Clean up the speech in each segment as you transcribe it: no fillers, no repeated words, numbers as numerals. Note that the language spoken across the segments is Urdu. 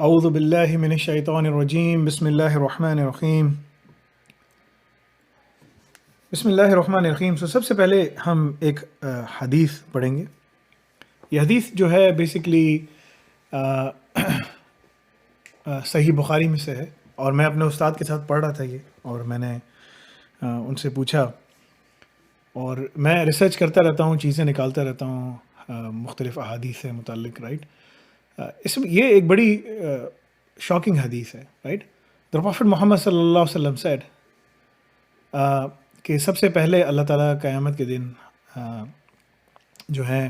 اعوذ باللہ من الشیطان الرجیم بسم اللہ الرحمن الرحیم بسم اللہ الرحمن الرحیم. سب سے پہلے ہم ایک حدیث پڑھیں گے. یہ حدیث جو ہے بیسکلی صحیح بخاری میں سے ہے، اور میں اپنے استاد کے ساتھ پڑھ رہا تھا یہ، اور میں نے ان سے پوچھا، اور میں ریسرچ کرتا رہتا ہوں، چیزیں نکالتا رہتا ہوں مختلف احادیث سے متعلق، رائٹ. اس میں یہ ایک بڑی شاکنگ حدیث ہے، رائٹ. دا پروفٹ محمد صلی اللہ علیہ وسلم سیڈ کہ سب سے پہلے اللہ تعالیٰ قیامت کے دن جو ہے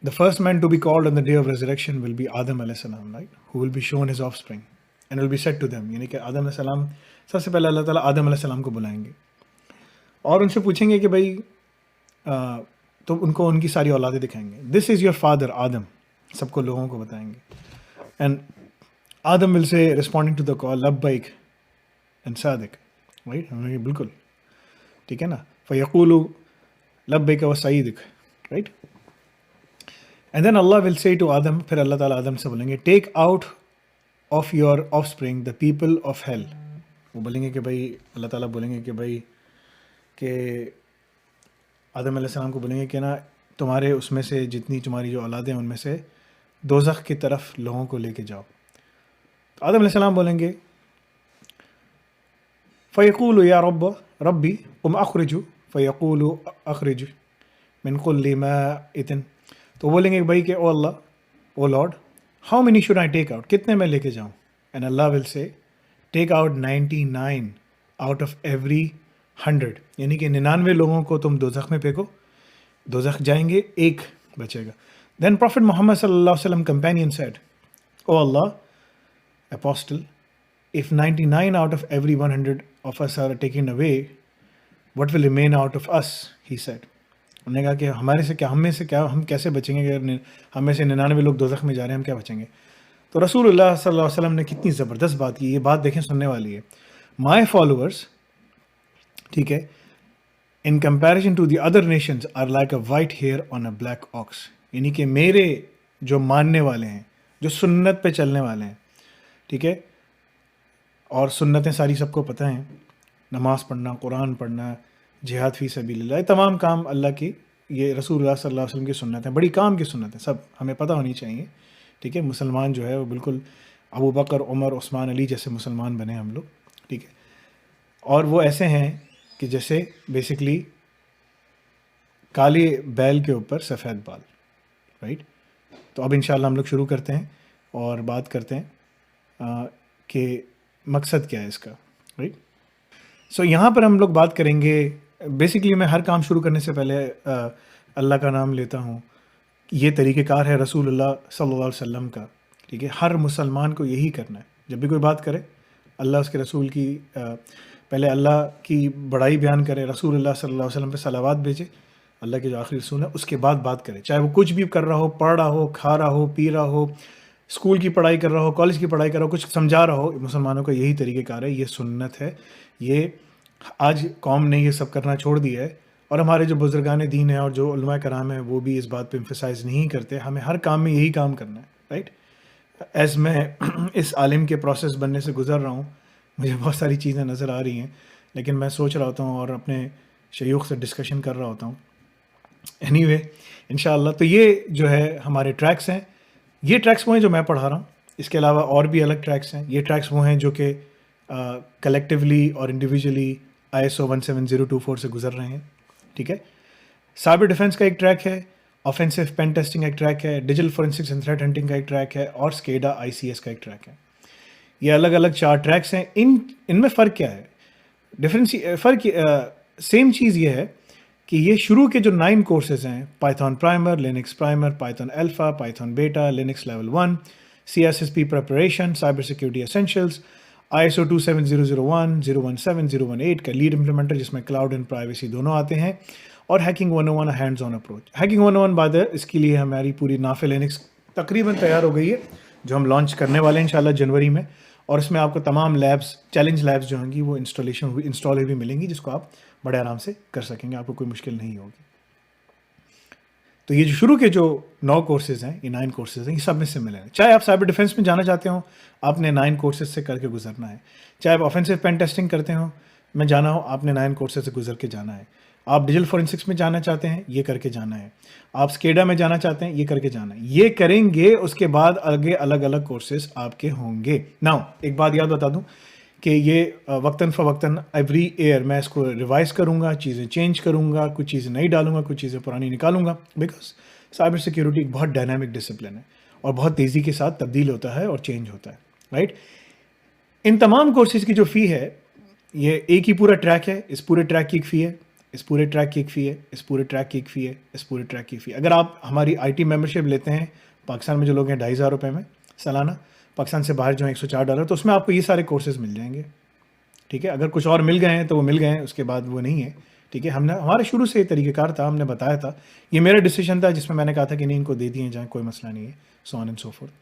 the first man to be called on the day of resurrection will be آدم علیہ السلام, right, who will be shown his offspring and will be said to them. یعنی کہ آدم علیہ السلام سب سے پہلے اللہ تعالیٰ آدم علیہ السلام کو بلائیں گے اور ان سے پوچھیں گے کہ بھائی تو ان کو ان کی ساری اولادیں دکھائیں گے. دس از یور فادر آدم، سب کو لوگوں کو بتائیں گے. اینڈ آدم ول سے ریسپونڈنگ ٹو دا کال لبیک اینڈ صادق، رائٹ. بالکل ٹھیک ہے نا. فیقول لبیک و سعیدک، right. And then Allah will سے ٹو آدم، پھر اللہ تعالیٰ آدم سے بولیں گے take out of your of spring the people of hell. وہ بولیں گے کہ بھائی، اللہ تعالیٰ بولیں گے کہ بھائی کہ آدم علیہ السلام کو بولیں گے کہ نا تمہارے اس میں سے جتنی تمہاری جو اولادیں ان میں سے دوزخ کی طرف لوگوں کو لے کے جاؤ. تو آدم علیہ السلام بولیں گے فیقول یا ربی قم اخرج، فیقول اخرج من کل مائۃ. تو بولیں گے بھائی کہ O Allah, O Lord, how many should I take out, کتنے میں لے کے جاؤں. اینڈ اللہ ول سے take out 99 out of every 100. یعنی کہ 99 لوگوں کو تم دوزخ میں پھینکو، دوزخ جائیں گے، ایک بچے گا. دین پروفٹ محمد صلی اللہ علیہ وسلم companion said O Allah apostle, if 99 out of every 100 of us are taken away, what will remain out of us, he said. انہوں نے کہا کہ ہمارے سے کیا، ہم میں سے کیا، ہم کیسے بچیں گے اگر ہم میں سے 99 لوگ دوزخ میں جا رہے ہیں، ہم کیا بچیں گے. تو رسول اللہ صلی اللہ علیہ وسلم نے کتنی زبردست بات کی. یہ بات دیکھیں، سننے والی ہے. مائی فالوورس، ٹھیک ہے، in comparison to the other nations are like a white hair on a black ox. یعنی کہ میرے جو ماننے والے ہیں، جو سنت پہ چلنے والے ہیں، ٹھیک ہے، اور سنتیں ساری سب کو پتہ ہیں، نماز پڑھنا، قرآن پڑھنا، جہاد فی سبیل اللہ، یہ تمام کام اللہ کی، یہ رسول اللہ صلی اللہ علیہ وسلم کی سنت ہیں، بڑی کام کی سنت ہیں، سب ہمیں پتہ ہونی چاہیے. ٹھیک ہے، مسلمان جو ہے وہ بالکل ابو بکر، عمر، عثمان، علی جیسے مسلمان بنے ہم لوگ. ٹھیک ہے، اور وہ ایسے ہیں کہ جیسے بیسکلی کالے بیل کے اوپر سفید بال، رائٹ. تو اب انشاءاللہ ہم لوگ شروع کرتے ہیں اور بات کرتے ہیں کہ مقصد کیا ہے اس کا، رائٹ. سو یہاں پر ہم لوگ بات کریں گے. بیسکلی میں ہر کام شروع کرنے سے پہلے اللہ کا نام لیتا ہوں. یہ طریقہ کار ہے رسول اللہ صلی اللہ علیہ وسلم کا. ٹھیک ہے، ہر مسلمان کو یہی کرنا ہے. جب بھی کوئی بات کرے، اللہ اس کے رسول کی پہلے اللہ کی بڑائی بیان کرے، رسول اللہ صلی اللہ علیہ وسلم پہ صلوات بھیجے، اللہ کے جو آخری رسول ہے، اس کے بعد بات کرے. چاہے وہ کچھ بھی کر رہا ہو، پڑھ رہا ہو، کھا رہا ہو، پی رہا ہو، اسکول کی پڑھائی کر رہا ہو، کالج کی پڑھائی کر رہا ہو، کچھ سمجھا رہا ہو. مسلمانوں کا یہی طریقہ کار ہے، یہ سنت ہے. یہ آج قوم نے یہ سب کرنا چھوڑ دیا ہے، اور ہمارے جو بزرگان دین ہیں اور جو علماء کرام ہیں وہ بھی اس بات پہ امفسائز نہیں کرتے. ہمیں ہر کام میں یہی کام کرنا ہے، رائٹ. ایز میں اس عالم کے پروسیس بننے سے گزر رہا ہوں، مجھے بہت ساری چیزیں نظر آ رہی ہیں، لیکن میں سوچ رہا ہوتا ہوں اور اپنے شیوخ سے ڈسکشن کر رہا ہوتا ہوں. اینی وے انشاءاللہ. تو یہ جو ہے ہمارے ٹریکس ہیں. یہ ٹریکس وہ ہیں جو میں پڑھا رہا ہوں. اس کے علاوہ اور بھی الگ ٹریکس ہیں. یہ ٹریکس وہ ہیں جو کہ کلیکٹیولی اور انڈیویجولی ISO 17024 سے گزر رہے ہیں. ٹھیک ہے، سائبر ڈیفینس کا ایک ٹریک ہے، آفینسو پین ٹیسٹنگ کا ایک ٹریک ہے، digital forensics and threat hunting کا ایک ٹریک ہے، اور اسکیڈا ICS کا ایک ٹریک ہے. یہ الگ الگ 4 ٹریکس ہیں. ان میں فرق کیا ہے؟ فرق سیم چیز یہ ہے کہ یہ شروع کے جو 9 کورسز ہیں، Python primer, Linux primer, Python alpha, Python beta, Linux level 1، CSSP preparation, cyber security essentials, ISO 27001، 017، 018 کا لیڈ امپلیمنٹر جس میں کلاؤڈ اینڈ پرائیویسی دونوں آتے ہیں، اور hacking 101 hands on approach. Hacking 101 بعد اس کے لیے ہماری پوری نافع لینکس تقریباً تیار ہو گئی ہے، جو ہم لانچ کرنے والے ہیں انشاءاللہ جنوری میں. اور اس میں آپ کو تمام لیبس، چیلنج لیبس جو ہوں گی وہ انسٹال بھی ملیں گی، جس کو آپ بڑے آرام سے کر سکیں گے، آپ کو کوئی مشکل نہیں ہوگی. تو یہ جو شروع کے جو 9 کورسز ہیں، یہ 9 کورسز ہیں، یہ سب میں سملر ہیں. چاہے آپ سائبر ڈیفینس میں جانا چاہتے ہوں، آپ نے 9 کورسز سے کر کے گزرنا ہے. چاہے آپ آفینسو پین ٹیسٹنگ کرتے ہوں میں جانا ہوں، آپ نے 9 کورسز سے گزر کے جانا ہے. آپ ڈیجیٹل فورینسکس میں جانا چاہتے ہیں، یہ کر کے جانا ہے. آپ اسکیڈا میں جانا چاہتے ہیں، یہ کر کے جانا ہے. یہ کریں گے، اس کے بعد آگے الگ الگ کورسز آپ کے ہوں گے. ناؤ ایک بات یاد بتا دوں کہ یہ وقتاً فوقتاً ایوری ایئر میں اس کو ریوائز کروں گا، چیزیں چینج کروں گا، کچھ چیزیں نئی ڈالوں گا، کچھ چیزیں پرانی نکالوں گا، بیکاز سائبر سیکیورٹی ایک بہت ڈائنامک ڈسپلن ہے اور بہت تیزی کے ساتھ تبدیل ہوتا ہے اور چینج ہوتا ہے، رائٹ. ان تمام کورسز کی جو فی ہے، یہ ایک ہی پورا ٹریک ہے. اس پورے ٹریک کی ایک فی ہے، اس پورے ٹریک کی ایک فی ہے، اس پورے ٹریک کی ایک فی ہے، اس پورے ٹریک کی فی. اگر آپ ہماری آئی ٹی ممبرشپ لیتے ہیں پاکستان میں جو لوگ ہیں 2500 روپے میں سالانہ، پاکستان سے باہر جو ہیں $104، تو اس میں آپ کو یہ سارے کورسز مل جائیں گے. ٹھیک ہے، اگر کچھ اور مل گئے ہیں تو وہ مل گئے ہیں، اس کے بعد وہ نہیں ہے. ٹھیک ہے، ہمارے شروع سے یہ طریقہ کار تھا، ہم نے بتایا تھا، یہ میرا ڈیسیجن تھا جس میں نے کہا تھا کہ نہیں ان کو دے دیے جائیں، کوئی مسئلہ نہیں ہے، سو آن اینڈ سو فورتھ.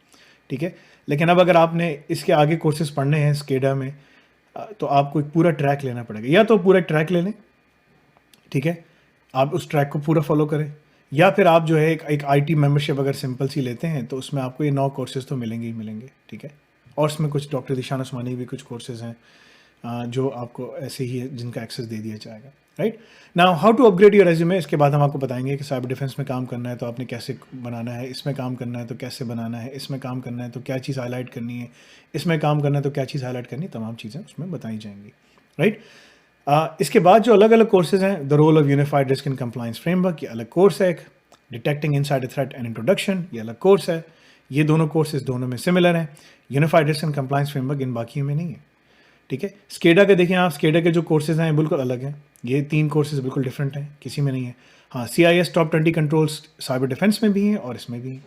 ٹھیک ہے، لیکن اب اگر آپ نے اس کے آگے کورسز پڑھنے ہیں اسکیڈا میں، تو آپ کو ایک پورا ٹریک لینا پڑے گا. یا تو پورا ٹریک لے لیں، ٹھیک ہے، آپ اس ٹریک کو پورا فالو کریں، یا پھر آپ جو ہے ایک آئی ٹی ممبرشپ اگر سمپل سی لیتے ہیں تو اس میں آپ کو یہ 9 کورسز تو ملیں گے ہی ملیں گے. ٹھیک ہے، اور اس میں کچھ ڈاکٹر ذیشان عثمانی بھی کچھ کورسز ہیں جو آپ کو ایسے ہی ہے جن کا ایکسیس دے دیا جائے گا. Right now, how to upgrade your resume. اس کے بعد ہم آپ کو بتائیں گے کہ سائبر ڈیفینس میں کام کرنا ہے تو آپ نے کیسے بنانا ہے، اس میں کام کرنا ہے تو کیسے بنانا ہے، اس میں کام کرنا ہے تو کیا چیز ہائی لائٹ کرنی ہے، اس میں کام کرنا ہے تو کیا چیز ہائی لائٹ کرنی ہے. تمام چیزیں اس میں بتائی جائیں گی. رائٹ، اس کے بعد جو الگ الگ کورسز ہیں، the role of unified risk and compliance framework, یہ الگ کورس ہے. ایک detecting insider threat and introduction, یہ الگ کورس ہے. یہ دونوں کورسز دونوں میں سملر ہیں. Unified risk and compliance frame work in باقیوں میں نہیں ہے. ٹھیک ہے، اسکیڈا کے دیکھیں آپ، اسکیڈا کے جو کورسز ہیں بالکل الگ ہیں. یہ 3 کورسز بالکل ڈفرینٹ ہیں، کسی میں نہیں ہے. ہاں، CIS top 20 controls cyber defence میں بھی ہیں اور اس میں بھی ہیں.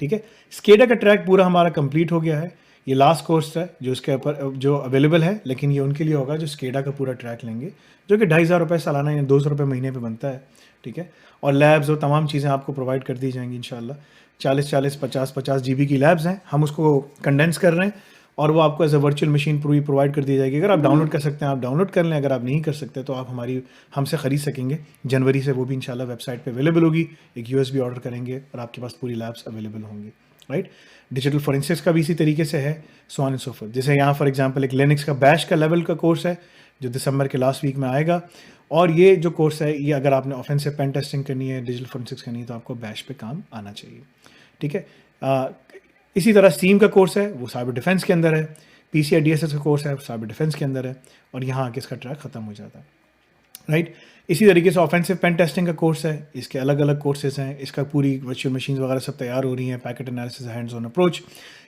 ٹھیک ہے، اسکیڈا کا ٹریک پورا ہمارا کمپلیٹ ہو گیا ہے. یہ لاسٹ کورس ہے جو اس کے اوپر جو اویلیبل ہے، لیکن یہ ان کے لیے ہوگا جو اسکیڈا کا پورا ٹریک لیں گے، جو کہ 2500 روپے سالانہ یا 200 روپے مہینے پہ بنتا ہے. ٹھیک ہے، اور لیبز اور تمام چیزیں آپ کو پرووائڈ کر دی جائیں گی انشاءاللہ. 40 GB کی لیبز ہیں، ہم اس کو کنڈینس کر رہے ہیں اور وہ آپ کو ایز اے ورچوئل مشین پوری پرووائڈ کر دی جائے گی. اگر آپ ڈاؤن لوڈ کر سکتے ہیں آپ ڈاؤن لوڈ کر لیں، اگر آپ نہیں کر سکتے تو آپ ہم سے خرید سکیں گے. جنوری سے وہ بھی انشاءاللہ ویب سائٹ پہ اویلیبل ہوگی. ایک USB آرڈر کریں گے اور آپ کے پاس پوری لیبس اویلیبل ہوں گی. رائٹ، ڈیجیٹل فورینسکس کا بھی اسی طریقے سے ہے، سو آن اینڈ سو فورتھ. جیسے یہاں فار ایگزامپل ایک لینکس کا بیش کا لیول کا کورس ہے جو دسمبر کے لاسٹ ویک میں آئے گا. اور یہ جو کورس ہے، یہ اگر آپ نے آفینسو پین ٹیسٹنگ کرنی ہے، ڈیجیٹل فورینسکس کرنی ہے، تو آپ کو بیش پہ کام آنا چاہیے. ٹھیک ہے، اسی طرح اسٹیم کا کورس ہے، وہ سائبر ڈیفینس کے اندر ہے. PCI DSS کا کورس ہے، سائبر ڈیفینس کے اندر ہے، اور یہاں آ کے اس کا ٹریک ختم ہو جاتا ہے. رائٹ، اسی طریقے سے آفینسو پین ٹیسٹنگ کا کورس ہے، اس کے الگ الگ کورسز ہیں. اس کا پوری ورچوئل مشینز وغیرہ سب تیار ہو رہی ہیں. Packet analysis, hands on approach,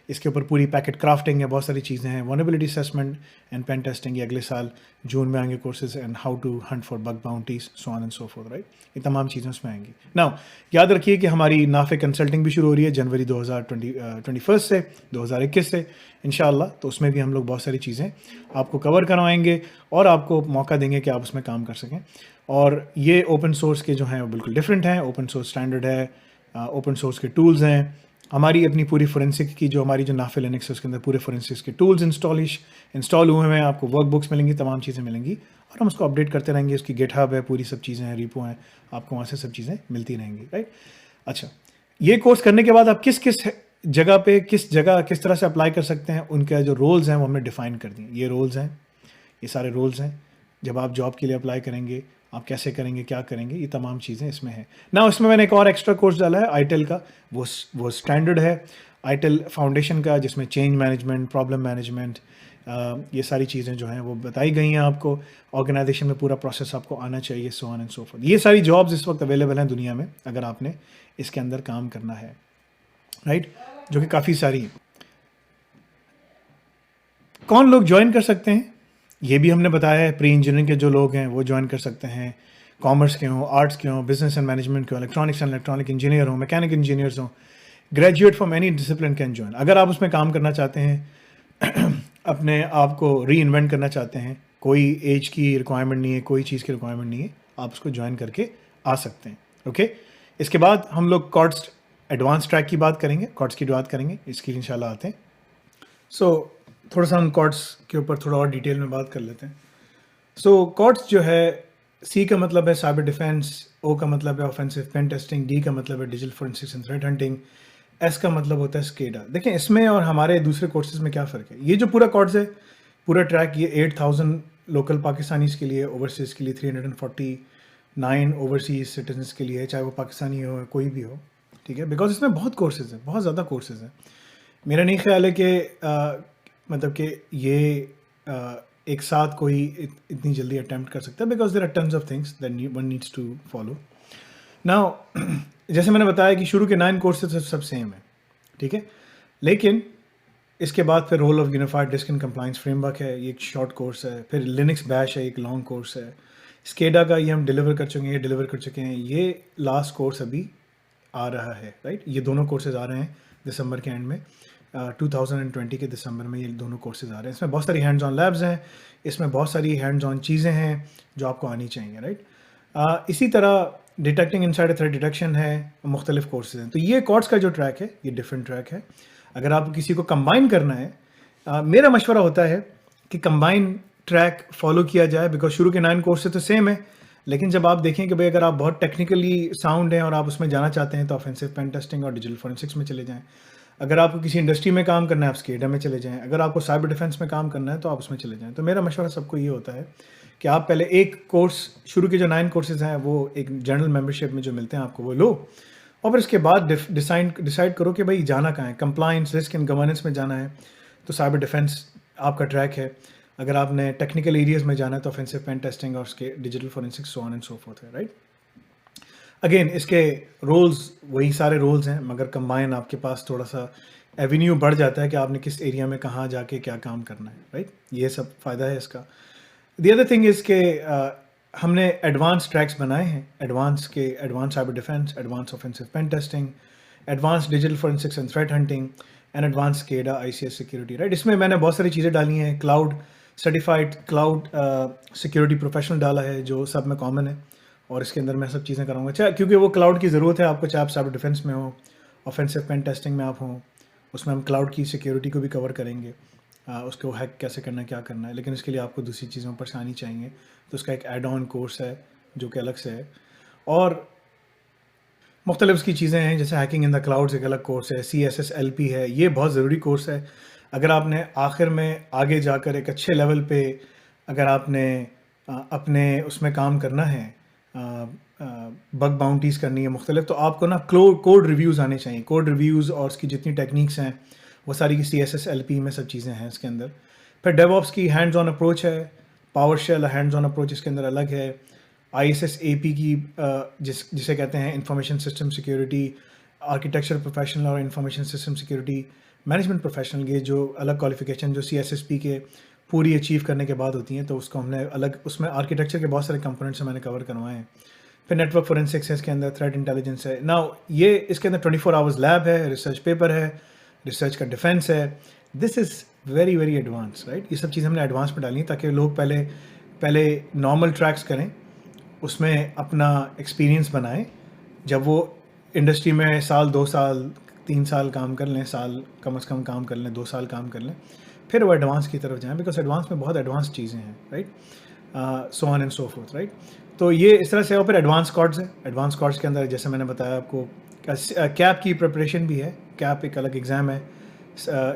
اس کے اوپر پوری پیکٹ کرافٹنگ ہے، بہت ساری چیزیں ہیں. Vulnerability assessment and pen testing, یہ اگلے سال جون میں آئیں گے courses. And how to hunt for bug bounties, so on and so forth. Right, یہ تمام چیزیں اس میں آئیں گی. ناؤ یاد رکھیے کہ ہماری نافع کنسلٹنگ بھی شروع ہو رہی ہے جنوری 2021 سے 2021 سے انشاءاللہ. تو اس میں بھی ہم لوگ بہت ساری چیزیں آپ کو کور کروائیں گے اور آپ کو موقع دیں گے کہ آپ اس میں کام کر سکیں. اور یہ اوپن سورس کے جو ہیں وہ بالکل ڈفرینٹ ہیں. اوپن سورس اسٹینڈرڈ ہے، اوپن سورس کے ٹولز ہیں. ہماری اپنی پوری فورینسک کی جو ہماری جو نافع لینکس ہے اس کے اندر پورے فورینسکس کے ٹولز انسٹال ہوئے ہیں. آپ کو ورک بکس ملیں گی، تمام چیزیں ملیں گی، اور ہم اس کو اپڈیٹ کرتے رہیں گے. اس کی گیٹ ہب ہے، پوری سب چیزیں ہیں، ریپو ہیں، آپ کو وہاں سے سب چیزیں ملتی رہیں گی. رائٹ، اچھا، یہ کورس کرنے کے بعد آپ کس جگہ پہ کس طرح سے اپلائی کر سکتے ہیں، ان کے جو رولز ہیں وہ ہم نے ڈیفائن کر دیے. یہ رولز ہیں، یہ سارے رولز ہیں. جب آپ جاب کے لیے اپلائی کریں گے آپ کیسے کریں گے، کیا کریں گے، یہ تمام چیزیں اس میں ہیں. نہ اس میں نے ایک اور ایکسٹرا کورس ڈالا ہے آئیٹل کا، وہ اسٹینڈرڈ ہے آئیٹل فاؤنڈیشن کا، جس میں چینج مینجمنٹ، پرابلم مینجمنٹ، یہ ساری چیزیں جو ہیں وہ بتائی گئی ہیں آپ کو. آرگنائزیشن میں پورا پروسیس آپ کو آنا چاہیے، سو آن اینڈ سو فورتھ. یہ ساری جابز اس وقت اویلیبل ہیں دنیا میں اگر آپ نے اس کے اندر کام کرنا ہے. رائٹ، جو کہ کافی ساری ہیں. کون لوگ جوائن کر سکتے ہیں یہ بھی ہم نے بتایا ہے. پری انجینئرنگ کے جو لوگ ہیں وہ جوائن کر سکتے ہیں. کامرس کے ہوں، آرٹس کے ہوں، بزنس اینڈ مینجمنٹ کے ہوں، الیکٹرانکس اینڈ الیکٹرانک انجینئر ہوں، میکینک انجینئرز ہوں. Graduate from any discipline can join. اگر آپ اس میں کام کرنا چاہتے ہیں، اپنے آپ کو ری انوینٹ کرنا چاہتے ہیں، کوئی ایج کی ریکوائرمنٹ نہیں ہے، کوئی چیز کی ریکوائرمنٹ نہیں ہے، آپ اس کو جوائن کر کے آ سکتے ہیں. اوکے، اس کے بعد ہم لوگ کارڈس ایڈوانس ٹریک کی بات کریں گے، کارڈس کی بات کریں گے، اس کی انشاءاللہ آتے ہیں. سو تھوڑا سا ہم کارڈس کے اوپر تھوڑا اور ڈیٹیل میں بات کر لیتے ہیں. سو کارڈس جو ہے سی کا مطلب ہے سائبر ڈیفینس، او کا مطلب ہے آفینسو پین ٹیسٹنگ، ڈی کا مطلب ہے digital forensics and threat hunting, S کا مطلب ہوتا ہے اسکیڈا. دیکھیں اس میں اور ہمارے دوسرے کورسز میں کیا فرق ہے. یہ جو پورا کورس ہے، پورا ٹریک، یہ 8000 لوکل پاکستانیز کے لیے، اوورسیز کے لیے 349 اوورسیز سٹیزنس کے لیے، چاہے وہ پاکستانی ہو کوئی بھی ہو، ٹھیک ہے. بیکاز اس میں بہت کورسز ہیں، بہت زیادہ کورسز ہیں. میرا نہیں خیال ہے کہ مطلب کہ یہ ایک ساتھ کوئی اتنی جلدی اٹیمپٹ کر سکتا ہے، because there are tons of things that one needs to follow. Now جیسے میں نے بتایا کہ شروع کے 9 کورسز سب سیم ہیں، ٹھیک ہے. لیکن اس کے بعد پھر role of unified risk and compliance framework ہے، یہ ایک شارٹ کورس ہے. پھر لینکس بیش ہے، ایک لانگ کورس ہے. اسکیڈا کا یہ ہم ڈیلیور کر چکے ہیں، یہ ڈیلیور کر چکے ہیں. یہ لاسٹ کورس ابھی آ رہا ہے، رائٹ. یہ دونوں کورسز آ رہے ہیں دسمبر کے اینڈ میں، 2020 کے دسمبر میں یہ دونوں کورسز آ رہے ہیں. اس میں بہت ساری ہینڈز آن لیبز ہیں، اس میں بہت ساری ہینڈز آن چیزیں ہیں جو آپ کو آنی چاہیے، رائٹ. اسی طرح ڈیٹیکٹنگ انسائڈر تھریٹ ڈیٹیکشن ہے، مختلف کورسز ہیں. تو یہ کورس کا جو ٹریک ہے یہ ڈفرینٹ ٹریک ہے. اگر آپ کسی کو کمبائن کرنا ہے، میرا مشورہ ہوتا ہے کہ کمبائن ٹریک فالو کیا جائے، بیکاز شروع کے 9 کورسز تو سیم ہے. لیکن جب آپ دیکھیں کہ بھائی اگر آپ بہت ٹیکنیکلی ساؤنڈ ہیں اور آپ اس میں جانا چاہتے ہیں تو آفینسو پین ٹیسٹنگ اور ڈیجیٹل فورینسکس میں چلے جائیں. اگر آپ کو کسی انڈسٹری میں کام کرنا ہے آپ اسکیڈا میں چلے جائیں. اگر آپ کو سائبر ڈیفینس میں کام کرنا ہے تو آپ اس میں چلے جائیں. تو میرا مشورہ سب کو یہ ہوتا ہے کہ آپ پہلے ایک کورس، شروع کے جو 9 کورسز ہیں وہ ایک جنرل ممبرشپ میں جو ملتے ہیں آپ کو وہ لو، اور پھر اس کے بعد ڈیسائڈ کرو کہ بھائی جانا کہاں ہے. کمپلائنس، رسک اینڈ گورننس میں جانا ہے تو سائبر ڈیفینس آپ کا ٹریک ہے. اگر آپ نے ٹیکنیکل ایریاز میں جانا ہے تو آفینسو پین ٹیسٹنگ اور اس کے digital forensics so on and so forth ہے، رائٹ. اگین اس کے رولز وہی سارے رولز ہیں، مگر کمبائن آپ کے پاس تھوڑا سا ایونیو بڑھ جاتا ہے کہ آپ نے کس ایریا میں کہاں جا کے کیا کام کرنا ہے، رائٹ. یہ سب فائدہ ہے اس کا. دی ادر تھنگ از کہ ہم نے ایڈوانس ٹریکس بنائے ہیں، advance cyber defence, advance offensive pen testing, advance digital forensics and threat hunting and advance SCADA I C S security, right. اس میں میں نے بہت ساری چیزیں ڈالی ہیں. Cloud certified cloud security professional ڈالا ہے جو سب میں کامن ہے، اور اس کے اندر میں سب چیزیں کراؤں گا، چاہے کیونکہ وہ کلاؤڈ کی ضرورت ہے آپ کو، چاہے آپ سائبر ڈیفینس میں ہوں، آفینسو پین ٹیسٹنگ میں آپ ہوں. اس میں ہم کلاؤڈ کی سیکورٹی کو بھی کور کریں گے، اس کو ہیک کیسے کرنا ہے، کیا کرنا ہے. لیکن اس کے لیے آپ کو دوسری چیزوں پر آنی چاہیے، تو اس کا ایک ایڈ آن کورس ہے جو کہ الگ سے ہے. اور مختلف اس کی چیزیں ہیں، جیسے ہیکنگ ان دا کلاؤڈز ایک الگ کورس ہے، CSSLP ہے. یہ بہت ضروری کورس ہے. اگر آپ نے آخر میں آگے جا کر ایک اچھے لیول پہ اگر آپ نے اپنے اس میں کام کرنا ہے، بگ باؤنٹیز کرنی ہے مختلف، تو آپ کو نا کوڈ ریویوز آنے چاہیے. کوڈ ریویوز اور اس کی جتنی ٹیکنیکس ہیں وہ ساری کی CSSLP میں سب چیزیں ہیں اس کے اندر. پھر ڈیو آپس کی ہینڈز آن اپروچ ہے، PowerShell hands on approach اس کے اندر الگ ہے. ISSAP کی جسے کہتے ہیں information system security, architecture professional اور information system security management professional, یہ جو الگ کوالیفیکیشن جو CSSP کے پوری اچیو کرنے کے بعد ہوتی ہیں، تو اس کو ہم نے الگ، اس میں آرکیٹیکچر کے بہت سارے کمپوننٹس میں نے کور کروائے ہیں. پھر نیٹ ورک فورینسکس ہے اس کے اندر، تھریٹ انٹیلیجنس ہے. نا یہ اس کے اندر 24 آورز لیب ہے، ریسرچ پیپر ہے، ریسرچ کا ڈیفینس ہے. This is very very advance, right. یہ سب چیزیں ہم نے ایڈوانس میں ڈالی ہیں تاکہ لوگ پہلے نارمل ٹریکس کریں، اس میں اپنا ایکسپیرینس بنائیں. جب وہ انڈسٹری میں سال 2 سال 3 سال کام کر لیں، سال کم از کم کام کر لیں، 2 سال کام کر لیں، پھر وہ ایڈوانس کی طرف جائیں، بیکاز ایڈوانس میں بہت ایڈوانس چیزیں ہیں، right. So on and so forth, right. تو یہ اس طرح سے. اور پھر ایڈوانس کارڈز ہیں. ایڈوانس کارڈز کے اندر جیسے میں نے بتایا آپ کو، کیپ کی پریپریشن بھی ہے. کیپ ایک الگ ایگزام ہے،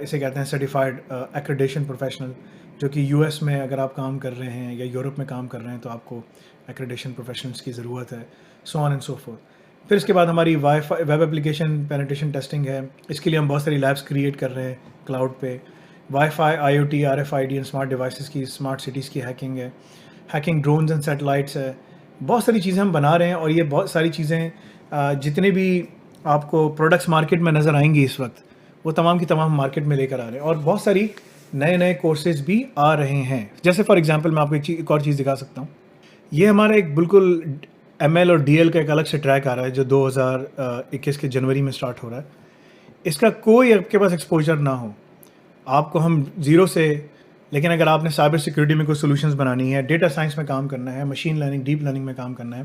اسے کہتے ہیں سرٹیفائڈ ایکریڈیشن پروفیشنل، جو کہ US میں اگر آپ کام کر رہے ہیں یا یورپ میں کام کر رہے ہیں تو آپ کو ایکریڈیشن پروفیشنلس کی ضرورت ہے. سو آن اینڈ سو فورتھ. پھر اس کے بعد ہماری ویب اپلیکیشن پینیٹریشن ٹیسٹنگ ہے. اس کے لیے ہم بہت ساری لیبس کریٹ کر رہے ہیں کلاؤڈ پہ. Wi fi, IoT، RFID and smart devices کی، اسمارٹ سٹیز کی ہیکنگ ہے. ہیکنگ ڈرونز اینڈ سیٹلائٹس ہے. بہت ساری چیزیں ہم بنا رہے ہیں، اور یہ بہت ساری چیزیں جتنے بھی آپ کو پروڈکٹس مارکیٹ میں نظر آئیں گی اس وقت، وہ تمام کی تمام مارکیٹ میں لے کر آ رہے ہیں. اور بہت ساری نئے کورسز بھی آ رہے ہیں. جیسے فار ایگزامپل میں آپ کو ایک اور چیز دکھا سکتا ہوں. یہ ہمارا ایک بالکل ML اور DL کا ایک الگ سے ٹریک آ رہا ہے جو 2021 کے جنوری میں سٹارٹ ہو رہا ہے. اس کا کوئی آپ کے پاس ایکسپوجر نہ ہو، آپ کو ہم زیرو سے، لیکن اگر آپ نے سائبر سیکورٹی میں کوئی سولوشنز بنانی ہے، ڈیٹا سائنس میں کام کرنا ہے، مشین لرننگ، ڈیپ لرننگ میں کام کرنا ہے،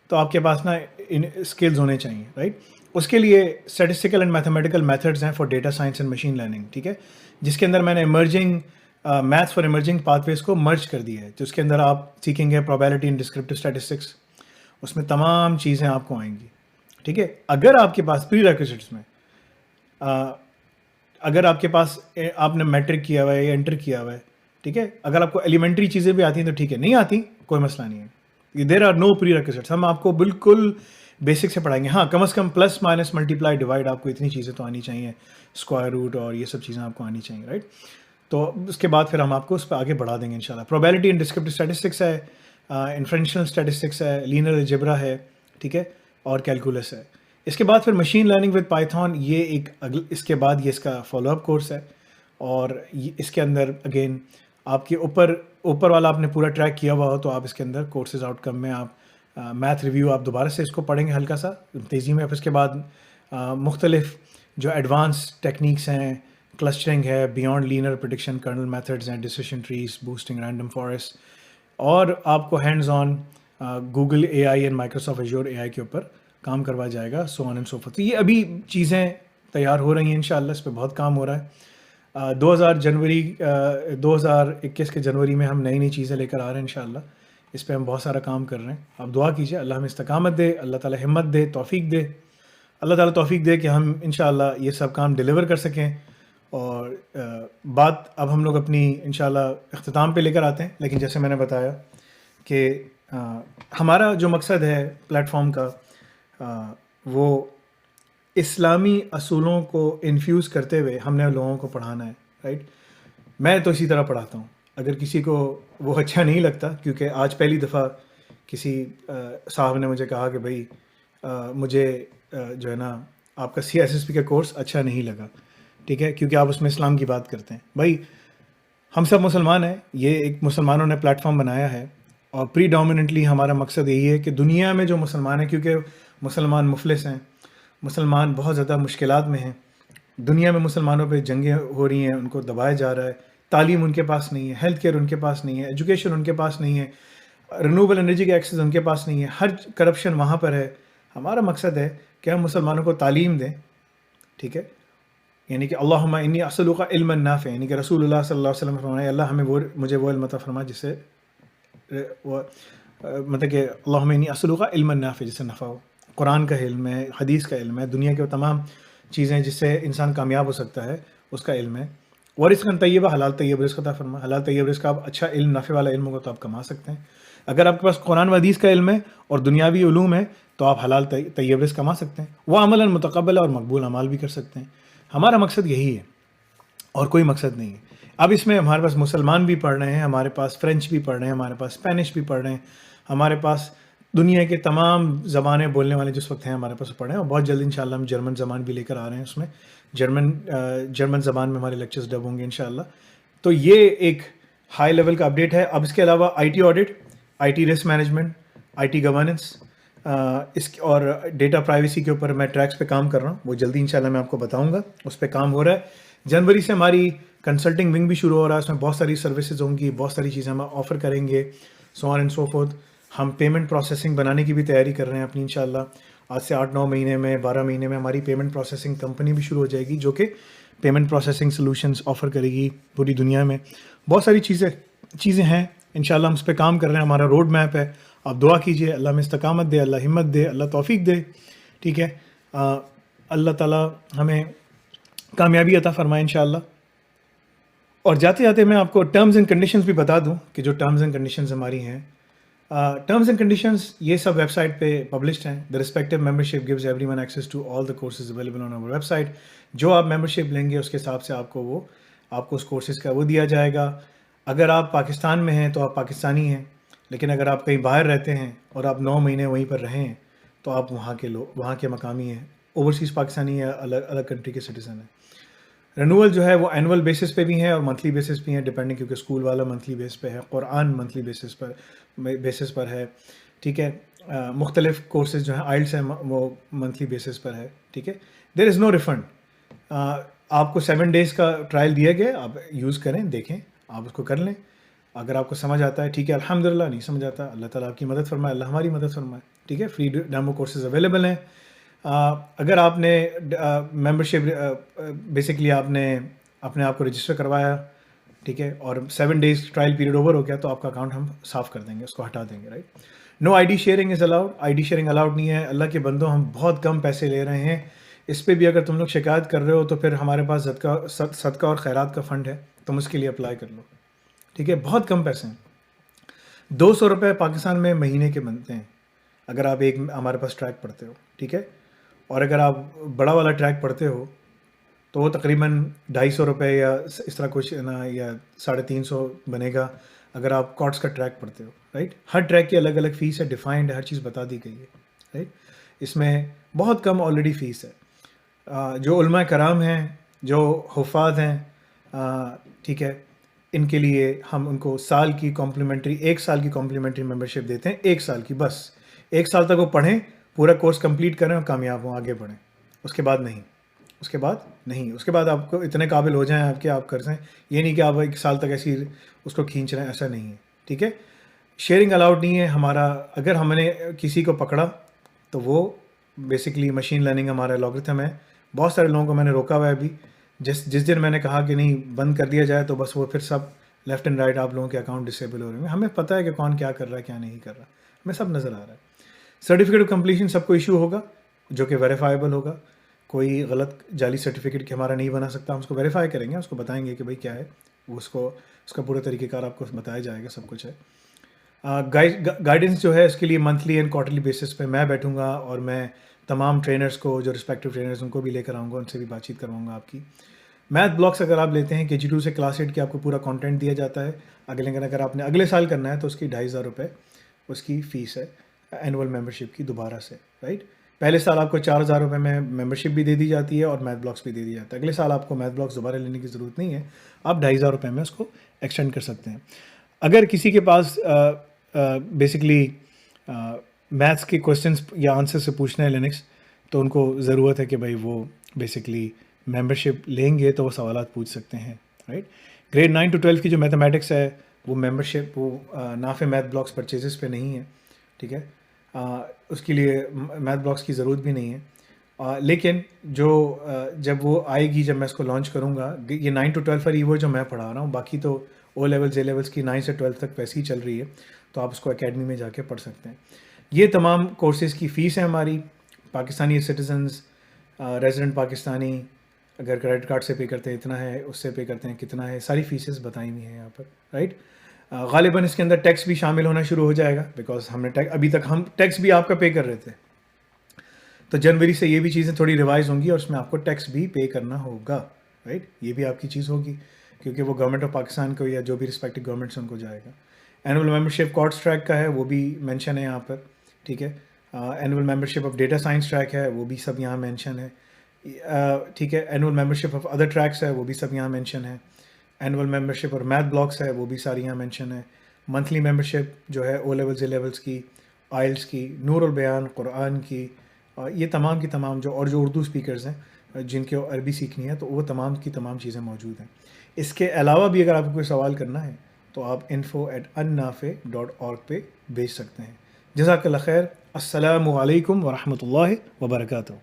تو آپ کے پاس نا اسکلز ہونے چاہیے، رائٹ. اس کے لیے اسٹیٹسٹیکل اینڈ میتھمیٹیکل میتھڈز ہیں for data science and machine learning, ٹھیک ہے، جس کے اندر میں نے emerging maths for emerging pathways کو مرج کر دیا ہے، تو اس کے اندر آپ سیکھیں گے پروبیبلٹی اینڈ ڈسکرپٹیو اسٹیٹسٹکس، اس میں تمام چیزیں آپ کو آئیں گی. ٹھیک ہے، اگر آپ کے پاس پری ریکوزٹس میں اگر آپ کے پاس آپ نے میٹرک کیا ہوا ہے یا انٹر کیا ہوا ہے، ٹھیک ہے، اگر آپ کو ایلیمنٹری چیزیں بھی آتی ہیں تو ٹھیک ہے، نہیں آتی کوئی مسئلہ نہیں ہے. There are know pre requisites, ہم آپ کو بالکل بیسک سے پڑھائیں گے. ہاں، کم از کم پلس مائنس ملٹیپلائی ڈیوائڈ آپ کو اتنی چیزیں تو آنی چاہیے، اسکوائر روٹ اور یہ سب چیزیں آپ کو آنی چاہیے، رائٹ. تو اس کے بعد پھر ہم آپ کو اس پہ آگے بڑھا دیں گے انشاءاللہ. پروبیبلٹی اینڈ ڈسکرپٹیو اسٹیٹسٹکس ہے، انفرینشیل اسٹیٹسٹکس ہے، لینئر الجبرا ہے، ٹھیک ہے، اور کیلکولس ہے. اس کے بعد پھر مشین لرننگ ود پائتھون، یہ ایک اس کے بعد یہ اس کا فالو اپ کورس ہے. اور اس کے اندر اگین آپ کے اوپر والا آپ نے پورا ٹریک کیا ہوا ہو تو آپ اس کے اندر کورسز آؤٹ کم میں آپ میتھ ریویو آپ دوبارہ سے اس کو پڑھیں گے ہلکا سا تیزی میں. پھر اس کے بعد مختلف جو ایڈوانس ٹیکنیکس ہیں، کلسٹرنگ ہے، beyond linear prediction, kernel methods ہیں، decision trees, boosting random forest, اور آپ کو hands on Google A I and Microsoft Azure A I کے اوپر کام کروایا جائے گا، سو آن اینڈ سو فورتھ. تو یہ ابھی چیزیں تیار ہو رہی ہیں انشاءاللہ، اس پہ بہت کام ہو رہا ہے. 2021 کے جنوری میں ہم نئی چیزیں لے کر آ رہے ہیں انشاءاللہ. اس پہ ہم بہت سارا کام کر رہے ہیں. آپ دعا کیجیے اللہ ہمیں استقامت دے، اللہ تعالیٰ ہمت دے، توفیق دے. اللہ تعالیٰ توفیق دے کہ ہم انشاءاللہ یہ سب کام ڈیلیور کر سکیں. اور بات اب ہم لوگ اپنی انشاءاللہ اختتام پہ لے کر آتے ہیں. لیکن جیسے میں نے بتایا کہ ہمارا جو مقصد ہے پلیٹ فارم کا وہ اسلامی اصولوں کو انفیوز کرتے ہوئے ہم نے لوگوں کو پڑھانا ہے، رائٹ. میں تو اسی طرح پڑھاتا ہوں. اگر کسی کو وہ اچھا نہیں لگتا، کیونکہ آج پہلی دفعہ کسی صاحب نے مجھے کہا کہ بھائی مجھے جو ہے نا آپ کا CSSP کا کورس اچھا نہیں لگا، ٹھیک ہے، کیونکہ آپ اس میں اسلام کی بات کرتے ہیں. بھائی ہم سب مسلمان ہیں، یہ ایک مسلمانوں نے پلیٹ فارم بنایا ہے، اور پری ڈومیننٹلی ہمارا مقصد یہی ہے کہ دنیا میں جو مسلمان ہیں، کیونکہ مسلمان مفلس ہیں، مسلمان بہت زیادہ مشکلات میں ہیں، دنیا میں مسلمانوں پہ جنگیں ہو رہی ہیں، ان کو دبایا جا رہا ہے، تعلیم ان کے پاس نہیں ہے، ہیلتھ کیئر ان کے پاس نہیں ہے، ایجوکیشن ان کے پاس نہیں ہے، رینیوبل انرجی کا ایکسیس ان کے پاس نہیں ہے، ہر کرپشن وہاں پر ہے. ہمارا مقصد ہے کہ ہم مسلمانوں کو تعلیم دیں، ٹھیک ہے، یعنی کہ اللہم انی اسألک علما نافع، یعنی کہ رسول اللہ صلی اللہ علیہ وسلم فرمایا اللہ ہمیں مجھے وہ علم عطا فرما جس سے مطلب کہ اللہم انی اسألک علما نافع، جس سے نفع ہو. قرآن کا علم ہے، حدیث کا علم ہے، دنیا کے تمام چیزیں جس سے انسان کامیاب ہو سکتا ہے اس کا علم ہے. ورزقا طیبہ، حلال طیب رزق عطا فرما. حلال طیب رزق، آپ اچھا علم، نافع والا علم ہوگا تو آپ کما سکتے ہیں. اگر آپ کے پاس قرآن و حدیث کا علم ہے اور دنیاوی علوم ہے تو آپ حلال طیب رزق کما سکتے ہیں. وہ عملاً متقبل اور مقبول اعمال بھی کر سکتے ہیں. ہمارا مقصد یہی ہے اور کوئی مقصد نہیں ہے. اب اس میں ہمارے پاس مسلمان بھی پڑھ رہے ہیں، ہمارے پاس فرینچ بھی پڑھ رہے ہیں، ہمارے پاس اسپینش بھی پڑھ رہے ہیں، ہمارے پاس دنیا کے تمام زبانیں بولنے والے جس وقت ہیں ہمارے پاس پڑھیں. اور بہت جلد انشاءاللہ ہم جرمن زبان بھی لے کر آ رہے ہیں. اس میں جرمن زبان میں ہمارے لیکچرز ڈب ہوں گے انشاءاللہ. تو یہ ایک ہائی لیول کا اپڈیٹ ہے. اب اس کے علاوہ IT audit, IT risk management, IT governance, اور ڈیٹا پرائیویسی کے اوپر میں ٹریکس پہ کام کر رہا ہوں. وہ جلدی انشاءاللہ میں آپ کو بتاؤں گا. اس پہ کام ہو رہا ہے. جنوری سے ہماری کنسلٹنگ ونگ بھی شروع ہو رہا ہے. اس میں بہت ساری سروسز ہوں گی، بہت ساری چیزیں ہم آفر کریں گے، سو آن اینڈ سو فورتھ. ہم پیمنٹ پروسیسنگ بنانے کی بھی تیاری کر رہے ہیں اپنی انشاءاللہ. آج سے 8-9 مہینے میں، 12 مہینے میں ہماری پیمنٹ پروسیسنگ کمپنی بھی شروع ہو جائے گی، جو کہ پیمنٹ پروسیسنگ سلوشنز آفر کرے گی پوری دنیا میں. بہت ساری چیزیں ہیں انشاءاللہ، ہم اس پہ کام کر رہے ہیں. ہمارا روڈ میپ ہے. آپ دعا کیجئے اللہ ہمیں استقامت دے، اللہ ہمت دے، اللہ توفیق دے، ٹھیک ہے. اللہ تعالیٰ ہمیں کامیابی عطا فرمائے انشاءاللہ. اور جاتے جاتے میں آپ کو ٹرمز اینڈ کنڈیشنز بھی بتا دوں کہ جو ٹرمز اینڈ کنڈیشنز ہماری ہیں. ٹرمز اینڈ کنڈیشنز یہ سب ویب سائٹ پہ پبلشڈ ہیں. The respective membership gives every one access to all the courses available on our website. جو آپ ممبرشپ لیں گے اس کے حساب سے آپ کو اس کورسز کا وہ دیا جائے گا. اگر آپ پاکستان میں ہیں تو آپ پاکستانی ہیں، لیکن اگر آپ کہیں باہر رہتے ہیں اور آپ 9 مہینے وہیں پر رہے ہیں تو آپ وہاں کے مقامی ہیں. اوورسیز پاکستانی یا الگ کنٹری کے سٹیزن ہیں. رینول جو ہے وہ اینول بیسس پہ بھی ہیں اور منتھلی بیسس پہ ہیں ڈپینڈنگ، کیونکہ اسکول والا منتھلی بیس پہ ہے، قرآن منتھلی بیسس پر ہے، ٹھیک ہے. مختلف کورسز جو ہیں آئلٹس ہیں وہ منتھلی بیسس پر ہے، ٹھیک ہے. دیر از نو ریفنڈ. آپ کو 7 days کا ٹرائل دیا گیا، آپ یوز کریں، دیکھیں، آپ اس کو کر لیں. اگر آپ کو سمجھ آتا ہے ٹھیک ہے الحمدللہ، نہیں سمجھ آتا اللہ تعالیٰ آپ کی مدد فرمائے، اللہ ہماری مدد فرمائے، ٹھیک ہے. فری ڈیمو کورسز اویلیبل ہیں. اگر آپ نے ممبرشپ بیسکلی آپ نے اپنے آپ کو رجسٹر کروایا ٹھیک ہے, اور 7 days ٹرائل پیریڈ اوور ہو گیا تو آپ کا اکاؤنٹ ہم صاف کر دیں گے, اس کو ہٹا دیں گے, right. No I D sharing is allowed, I D sharing allowed نہیں ہے. اللہ کے بندوں, ہم بہت کم پیسے لے رہے ہیں, اس پہ بھی اگر تم لوگ شکایت کر رہے ہو تو پھر ہمارے پاس صدقہ اور خیرات کا فنڈ ہے, تم اس کے لیے اپلائی کر لو, ٹھیک ہے. بہت کم پیسے ہیں, 200 روپے پاکستان میں مہینے کے بنتے ہیں اگر آپ ایک ہمارے پاس ٹریک پڑھتے ہو, ٹھیک ہے. اور اگر آپ بڑا والا ٹریک پڑھتے ہو تو وہ تقریباً 250 روپے یا اس طرح کچھ نا, یا 350 بنے گا اگر آپ کارڈس کا ٹریک پڑھتے ہو, رائٹ. ہر ٹریک کی الگ الگ فیس ہے, ڈیفائنڈ ہے, ہر چیز بتا دی گئی ہے, رائٹ. اس میں بہت کم آلریڈی فیس ہے. جو علماء کرام ہیں, جو حفاظ ہیں, ٹھیک ہے, ان کے لیے ہم ان کو سال کی کمپلیمنٹری 1 سال کی کمپلیمنٹری ممبرشپ دیتے ہیں, 1 سال کی, بس 1 سال تک وہ پڑھیں, پورا کورس کمپلیٹ کریں اور کامیاب ہوں, آگے بڑھیں. اس کے بعد نہیں, اس کے بعد آپ کو اتنے قابل ہو جائیں آپ کہ آپ کر سیں. یہ نہیں کہ آپ 1 سال تک ایسی اس کو کھینچ رہے ہیں, ایسا نہیں ہے, ٹھیک ہے. شیئرنگ الاؤڈ نہیں ہے ہمارا. اگر ہم نے کسی کو پکڑا تو وہ بیسکلی مشین لرننگ ہمارا الگورتھم ہے. بہت سارے لوگوں کو میں نے روکا ہوا ہے ابھی. جس دن میں نے کہا کہ نہیں بند کر دیا جائے تو بس وہ پھر سب لیفٹ اینڈ رائٹ آپ لوگوں کے اکاؤنٹ ڈسیبل ہو رہے ہیں. ہمیں پتہ ہے کہ کون کیا کر رہا ہے, کیا نہیں کر رہا, ہمیں سب نظر آ رہا ہے. سرٹیفکیٹ آف کمپلیشن سب کو ایشو ہوگا جو کہ ویریفائیبل ہوگا. کوئی غلط جعلی سرٹیفکیٹ کہ ہمارا نہیں بنا سکتا, ہم اس کو ویریفائی کریں گے, اس کو بتائیں گے کہ بھائی کیا ہے, وہ اس کا پورا طریقہ کار آپ کو بتایا جائے گا, سب کچھ ہے. گائیڈنس جو ہے اس کے لیے منتھلی اینڈ کوارٹرلی بیسس پہ میں بیٹھوں گا اور میں تمام ٹرینرز کو, جو رسپیکٹیو ٹرینرز ان کو بھی لے کر آؤں گا, ان سے بھی بات چیت کرواؤں گا آپ کی. میتھ بلاکس اگر آپ لیتے ہیں KG2 سے کلاس 8 کی آپ کو پورا کانٹینٹ دیا جاتا ہے. اگر آپ نے اگلے سال کرنا ہے تو اس کی 2500 روپے اس کی فیس ہے اینول ممبرشپ کی دوبارہ سے, رائٹ. پہلے سال آپ کو 4000 روپے میں ممبرشپ بھی دے دی جاتی ہے اور میتھ بلاکس بھی دے دی جاتا ہے. اگلے سال آپ کو میتھ بلاکس دوبارہ لینے کی ضرورت نہیں ہے, آپ 2500 روپے میں اس کو ایکسٹینڈ کر سکتے ہیں. اگر کسی کے پاس بیسکلی میتھس کے کوشچنس یا آنسر سے پوچھنا ہے لینکس, تو ان کو ضرورت ہے کہ بھائی وہ بیسکلی ممبرشپ لیں گے تو وہ سوالات پوچھ سکتے ہیں, رائٹ. گریڈ 9 to 12 کی جو میتھمیٹکس ہے وہ ممبرشپ وہ نافع میتھ بلاکس پرچیزز پہ نہیں ہے, ٹھیک ہے. اس کے لیے میتھ بلاکس کی ضرورت بھی نہیں ہے. لیکن جب وہ آئے گی, جب میں اس کو لانچ کروں گا, یہ 9 to 12 پر وہ جو میں پڑھا رہا ہوں, باقی تو او لیولز اے لیولس کی 9 سے 12 تک ویسے ہی چل رہی ہے, تو آپ اس کو اکیڈمی میں جا کے پڑھ سکتے ہیں. یہ تمام کورسز کی فیس ہے ہماری. پاکستانی سٹیزنز, ریزیڈنٹ پاکستانی, اگر کریڈٹ کارڈ سے پے کرتے ہیں اتنا ہے, اس سے پے کرتے ہیں کتنا ہے, ساری فیسز بتائی ہوئی ہیں یہاں پر, رائٹ. غالباً اس کے اندر ٹیکس بھی شامل ہونا شروع ہو جائے گا, بیکاز ہم نے ابھی تک ہم ٹیکس بھی آپ کا پے کر رہے تھے, تو جنوری سے یہ بھی چیزیں تھوڑی ریوائز ہوں گی اور اس میں آپ کو ٹیکس بھی پے کرنا ہوگا, رائٹ. یہ بھی آپ کی چیز ہوگی کیونکہ وہ گورنمنٹ آف پاکستان کو یا جو بھی رسپیکٹو گورنمنٹس ان کو جائے گا. اینول ممبرشپ کارڈس ٹریک کا ہے, وہ بھی مینشن ہے یہاں پر, ٹھیک ہے. Annual membership of data science track ہے, وہ بھی سب یہاں مینشن ہے, ٹھیک ہے. Annual membership of other tracks ہے, وہ بھی سب یہاں مینشن ہے. اینول ممبرشپ اور میتھ بلاکس ہے, وہ بھی ساری یہاں مینشن ہے. منتھلی ممبرشپ جو ہے او لیولز اے لیولس کی, آئلس کی, نور البیان قرآن کی, یہ تمام کی تمام جو اردو اسپیکرز ہیں جن کے عربی سیکھنی ہے, تو وہ تمام کی تمام چیزیں موجود ہیں. اس کے علاوہ بھی اگر آپ کو کوئی سوال کرنا ہے تو آپ info@annafe.org پہ بھیج سکتے ہیں. جزاک اللہ خیر. السلام علیکم ورحمۃ اللہ وبرکاتہ.